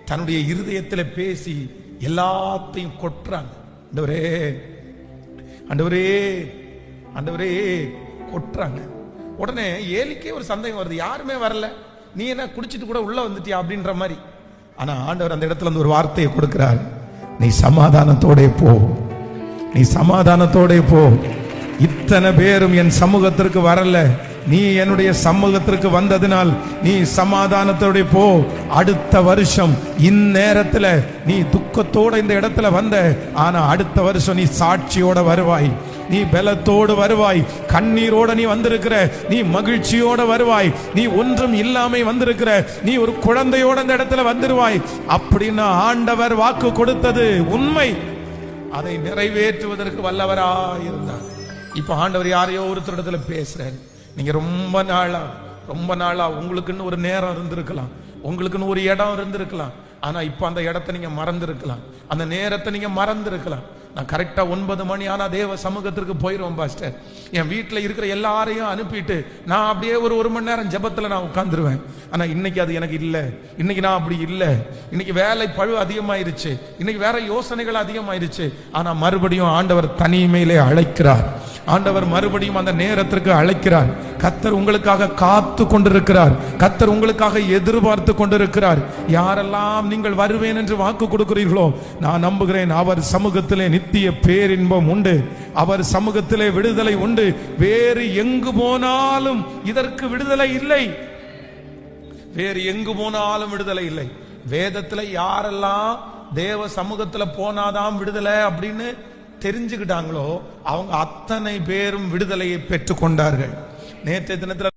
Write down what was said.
தன்னுடைய இருதயத்தில் பேசி எல்லாத்தையும் கொட்டுறாங்க. ஆண்டவரே ஆண்டவரே ஆண்டவரே கொட்டுறாங்க. உடனே ஏலிக்கே ஒரு சந்தேகம் வருது, யாருமே வரல, நீ என்ன குடிச்சிட்டு கூட உள்ள வந்துட்டியா அப்படின்ற மாதிரி. ஆனா ஆண்டவர் அந்த இடத்துல இருந்து ஒரு வார்த்தையை கொடுக்கிறார், நீ சமாதானத்தோட போ, நீ சமாதானத்தோட போ. இத்தனை பேரும் என் சமூகத்திற்கு வரல, நீ என்னுடைய சமூகத்திற்கு வந்ததினால் நீ சமாதானத்தோட போ. அடுத்த வருஷம் இந்நேரத்துல நீ துக்கத்தோட இந்த இடத்துல வந்த, ஆனா அடுத்த வருஷம் நீ சாட்சியோட வருவாய், நீ பலத்தோடு வருவாய், கண்ணீரோட நீ வந்திருக்கிற, நீ மகிழ்ச்சியோட வருவாய், நீ ஒன்றும் இல்லாம வந்திருக்கிற, நீ ஒரு குழந்தையோட இந்த இடத்துல வந்துருவாய் அப்படின்னு ஆண்டவர் வாக்கு கொடுத்தது உண்மை. அதை நிறைவேற்றுவதற்கு வல்லவராயிருந்தார். இப்ப ஆண்டவர் யாரையோ ஒருத்தரிடத்துல பேசுறாரு. நீங்க ரொம்ப நாளா உங்களுக்குன்னு ஒரு நேரம் இருந்திருக்கலாம், உங்களுக்குன்னு ஒரு இடம் இருந்திருக்கலாம், ஆனா இப்ப அந்த இடத்தை நீங்க மறந்திருக்கலாம், அந்த நேரத்தை நீங்க மறந்திருக்கலாம். நான் கரெக்டா 9 மணி ஆனா தேவ சமூகத்திற்கு போயிடுவேன் பாஸ்டர். என் வீட்டில் இருக்கிற எல்லாரையும் அனுப்பிட்டு நான் அப்படியே ஒரு மணி நேரம் ஜெபத்துல நான் உட்கார்ந்துருவேன். ஆனா இன்னைக்கு அது எனக்கு இல்லை, இன்னைக்கு நான் அப்படி இல்லை, இன்னைக்கு வேலை பழு அதிகமாயிருச்சு, இன்னைக்கு வேற யோசனைகள் அதிகமாயிருச்சு. ஆனா மறுபடியும் ஆண்டவர் தனிமையிலே அழைக்கிறார், ஆண்டவர் மறுபடியும் அந்த நேரத்திற்கு அழைக்கிறார். கர்த்தர் உங்களுக்காக காத்து கொண்டிருக்கிறார், கர்த்தர் உங்களுக்காக எதிர்பார்த்து கொண்டிருக்கிறார். யாரெல்லாம் நீங்கள் வருவேன் என்று வாக்கு கொடுக்கிறீர்களோ நான் நம்புகிறேன் அவர் சமூகத்திலே நித்திய பேரின்பம் உண்டு, அவர் சமூகத்திலே விடுதலை உண்டு. வேறு எங்கு போனாலும் இதற்கு விடுதலை இல்லை, வேறு எங்கு போனாலும் விடுதலை இல்லை. வேதத்துல யாரெல்லாம் தேவ சமூகத்துல போனாதான் விடுதலை அப்படின்னு தெரிஞ்சுக்கிட்டாங்களோ அவங்க அத்தனை பேரும் விடுதலையை பெற்றுக் கொண்டார்கள். நேற்றைய தினத்துல